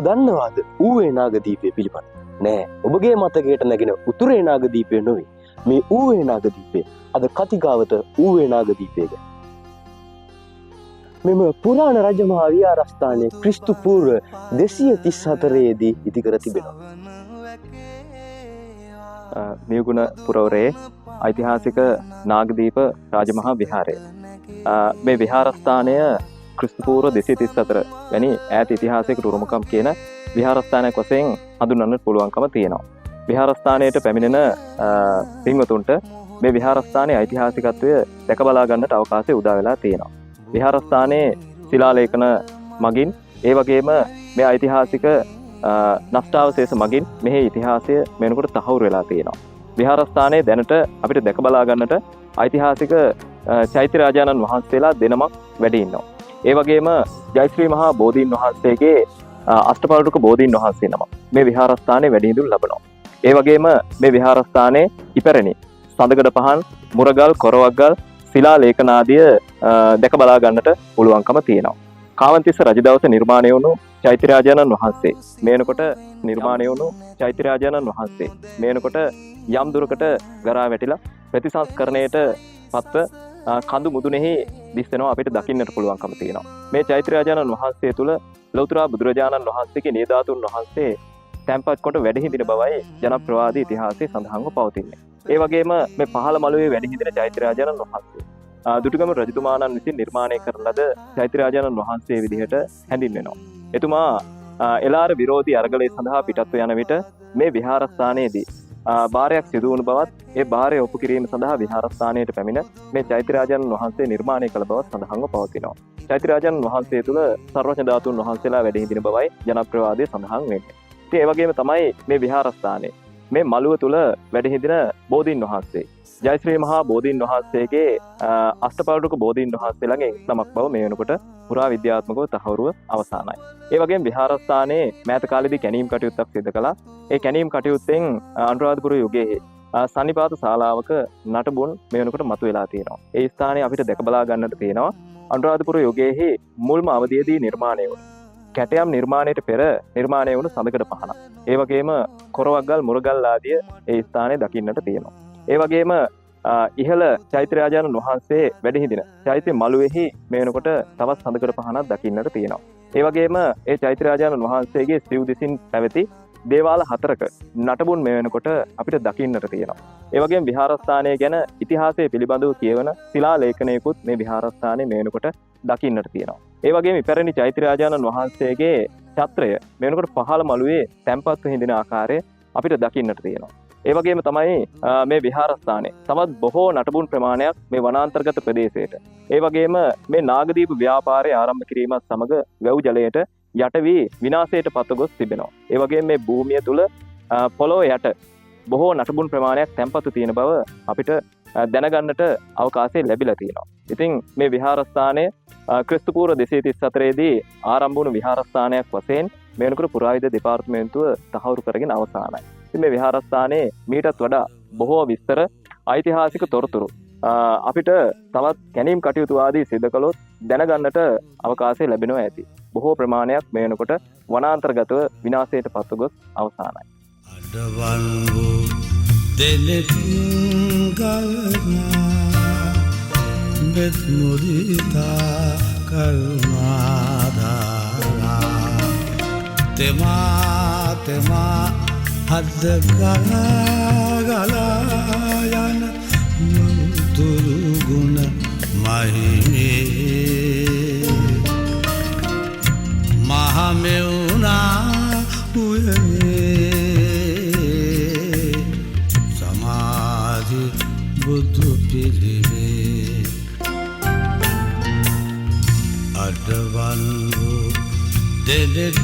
දන්නවාද ඌවේ නාගදීපය පිළිබඳ? නෑ, ඔබගේ මතකයට නැගෙන උතුරේ නාගදීපය නොවේ. මේ ඌවේ නාගදීපය අද කතිකාවත ඌවේ නාගදීපය ගැන. මෙම පුරාණ රජමහා විහාරස්ථානයේ ක්‍රිස්තු පූර්ව 234 දී ඉදිකර තිබෙනවා. මියුගුණ පුරවරයේ ඓතිහාසික නාගදීප රාජමහා විහාරය. මේ විහාරස්ථානය ක්‍රිස්තු පූර්ව 234 වැනි ඈත ඉතිහාසයකට උරුමකම් කියන විහාරස්ථානයක් වශයෙන් හඳුන්වන්නට පුළුවන්කම තියෙනවා. විහාරස්ථානයට පැමිණෙන පින්වතුන්ට මේ විහාරස්ථානයේ ඓතිහාසිකත්වය දැක බලා ගන්නට අවකාශය උදා වෙලා තියෙනවා. විහාරස්ථානයේ ශිලාලේඛන මගින් ඒ වගේම මේ ඓතිහාසික නෂ්ටාවශේෂ මගින් මෙහි ඉතිහාසය වෙනකොට තහවුරු වෙලා තියෙනවා. විහාරස්ථානයේ දැනට අපිට දැක බලා ගන්නට ඓතිහාසික චෛත්‍ය රාජානන් වහන්සේලා දෙනමක් වැඩ ඉන්නවා. ඒ වගේම ජයශ්‍රී මහා බෝධීන් වහන්සේගේ අෂ්ටපරිරුක බෝධීන් වහන්සේ නමක් මේ විහාරස්ථානයේ වැඩ හිඳුන් ලබනවා. ඒ වගේම මේ විහාරස්ථානයේ ඉපැරණි සඳකඩ පහන්, මුරගල්, කොරවක්ගල්, ශිලා ලේඛන ආදිය දැක බලා ගන්නට පුළුවන්කම තියෙනවා. කාවන්තිස්ස රජදවස නිර්මාණය වුණු චෛත්‍ය රාජානන් වහන්සේ මේනකොට නිර්මාණය වුණු චෛත්‍ය රාජානන් වහන්සේ මේනකොට යම් දුරකට ගරා වැටිලා ප්‍රතිසංස්කරණයට පත්ව කඳු මුදුනේහි දිස්සෙනවා අපිට දකින්නට පුළුවන්කම තියෙනවා. මේ චෛත්‍ය රාජානන් වහන්සේ තුල ලෞතර බුදුරජාණන් වහන්සේගේ නියදාතුන් වහන්සේ තැන්පත් කොට වැඩ හිඳින බවයි ජනප්‍රවාදී ඉතිහාසයේ සඳහන්ව පවතින්නේ. ඒ වගේම මේ පහළ මළුවේ වැඩ හිඳින චෛත්‍ය රාජානන් වහන්සේ දුටුගැමුණු රජතුමාණන් විසින් නිර්මාණය කරන ලද චෛත්‍ය රාජානන් වහන්සේ විදිහට හැඳින්වෙනවා. එතුමා එළාර විරෝධී අරගලය සඳහා පිටත්ව යන විට මේ විහාරස්ථානයේදී භාරයක් සිදු වුණු බවත් ඒ භාරය ඔප්පු කිරීම සඳහා විහාරස්ථානයට පැමිණ මේ චෛත්‍ය රාජානන් වහන්සේ නිර්මාණය කළ බවත් සඳහන්ව පවතිනවා. චෛත්‍ය රාජානන් වහන්සේ තුල සර්වඥ ධාතුන් වහන්සේලා වැඩ හිඳින බවයි ජනප්‍රවාදයේ සඳහන් වෙන්නේ. ඉතින් ඒ වගේම තමයි මේ විහාරස්ථානයේ මේ මළුව තුල වැඩ හිඳින බෝධීන් වහන්සේ ජයශ්‍රී මහා බෝධීන් වහන්සේගේ අෂ්ටපරිරුක බෝධීන් වහන්සේලාගේ නමක් බව මේ වෙනකොට පුරා විද්‍යාත්මකව තහවුරුව අවසానයි. ඒ වගේම විහාරස්ථානයේ මෑත කාලේදී කැණීම් කටයුත්තක් සිදු කළා. ඒ කැණීම් කටයුත්තෙන් අනුරාධපුර යුගයේ සන්නිපාත ශාලාවක නටබුන් මේ වෙනකොට මතුවලා තියෙනවා. ඒ ස්ථානය අපිට දැක බලා ගන්නට තියෙනවා. අනුරාධපුර යුගයේ මුල්ම අවධියේදී නිර්මාණය වුණු කැටයම් නිර්මාණයට පෙර නිර්මාණය වුණු සඳකඩ පහණක්. ඒ වගේම කොරවක්ගල්, මුරගල් ආදිය ඒ ස්ථානයේ දකින්නට තියෙනවා. ඒ වගේම ඉහළ චෛත්‍ය රාජානන් වහන්සේ වැඩ හිඳින චෛත්‍ය මළුවේහි මේ වෙනකොට තවත් සඳකඩ පහණක් දකින්නට තියෙනවා. ඒ වගේම ඒ චෛත්‍ය රාජානන් වහන්සේගේ සිව් දිසින් පැවති දේවාල 4ක නටබුන් මේ වෙනකොට අපිට දකින්නට තියෙනවා. ඒ වගේම විහාරස්ථානය ගැන ඉතිහාසයේ පිළිබඳව කියවන ශිලා ලේඛනයකුත් මේ විහාරස්ථානයේ මේ වෙනකොට දකින්නට තියෙනවා. ඒ වගේම ඉපැරණි චෛත්‍ය රාජානන් වහන්සේගේ ඡත්‍රය මේ වෙනකොට පහළ මළුවේ තැන්පත්ව හිඳින ආකාරය අපිට දකින්නට තියෙනවා. ඒ වගේම තමයි මේ විහාරස්ථානයේ තවත් බොහෝ නටබුන් ප්‍රමාණයක් මේ වනාන්තර්ගත ප්‍රදේශයට ඒ වගේම මේ නාගදීප ව්‍යාපාරය ආරම්භ කිරීමත් සමග වැව් ජලයට යට වී විනාශයට පත් ගොස් තිබෙනවා. ඒ වගේම මේ භූමිය තුල පොළොව යට බොහෝ නටබුන් ප්‍රමාණයක් තැන්පත් තියෙන බව අපිට දැනගන්නට අවකාශය ලැබිලා තියෙනවා. ඉතින් මේ විහාරස්ථානය ක්‍රිස්තු පූර්ව 234 දී ආරම්භ වුණු විහාරස්ථානයක් වශයෙන් මේ වෙනකොට පුරාවිද්‍යා දෙපාර්තමේන්තුව තහවුරු කරගෙන අවසానයි. මේ විහාරස්ථානයේ මීටත් වඩා බොහෝ විස්තර ඓතිහාසික තොරතුරු අපිට තවත් කැණීම් කටයුතු ආදී සිදු කළොත් දැනගන්නට අවකාශය ලැබෙනවා ඇති. බොහෝ ප්‍රමාණයක් මේ වෙනකොට වනාන්තරගතව විනාශයට පත්ව ගොස් අවසానයි. අඩවන් වූ දෙනෙත් ගල්නා මෙත් මුදිතා කරුණාධාරා තෙමා හද්ද ගලා යන මුතුරු ගුණ මහිමේ මහමෙවුනා උයනේ සමාධි බුදු පිළිමේ අඩවන් වූ දෙනෙත්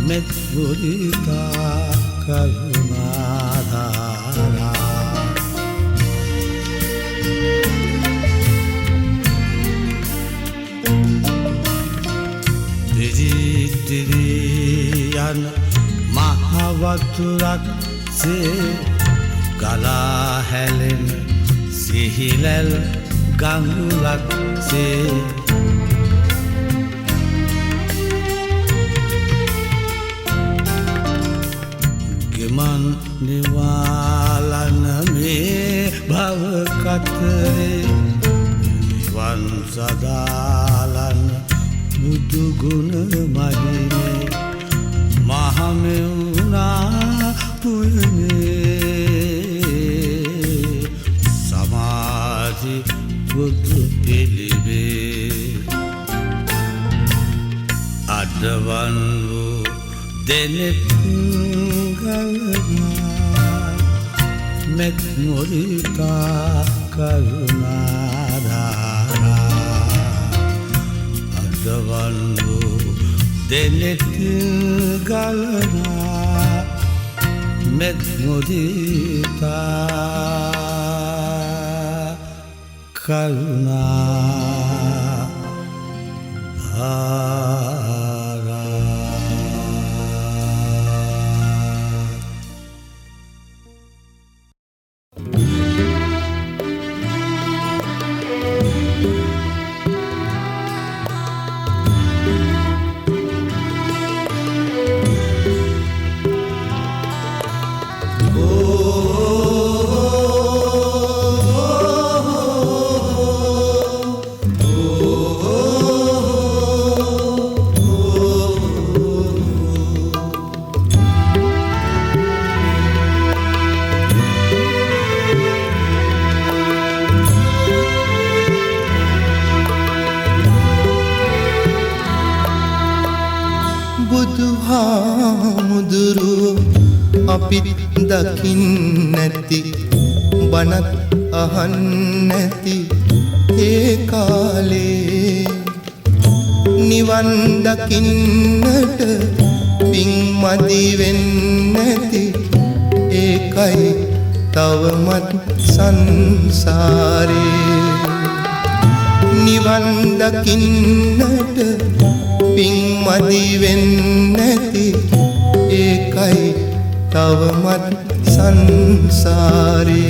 මෙත් මුදිතා කරුණාධාරා දිදී යන මහ වතුරක් සේ ගලා හැලෙන සිහිලල් ගඟුලක් සේ මන් නිවාලන මේ භව කතරේ නිවන් සදාලන බුදු ගුණ මහිනේ මහමෙවුනා පුයනේ සමාධි බුදු පිළිවේ අදවන් වූ දෙනෙත් ගලනා මෙත් මුරිතා කරුණාධාරා අදවන් වූ දෙනෙත් ගලනා මෙත් මුරිතා කරුණාධාරා අපිත් දකින්නැති බණත් අහන්නැති ඒ කාලේ නිවන් දකින්නට පින් මදි වෙන්නැති ඒකයි තවමත් සංසාරේ නිවන් දකින්නට පින් මදි වෙන්නැති ඒකයි තවමත් සංසාරේ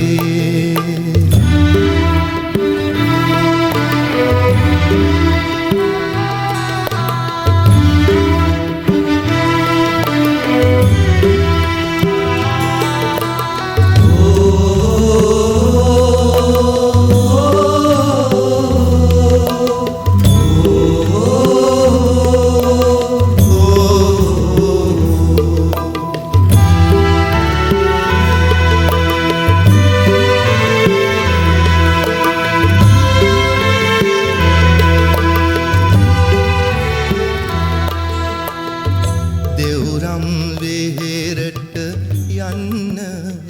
දෙව්රම් වෙහෙරට යන්න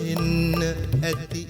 එන්න ඇති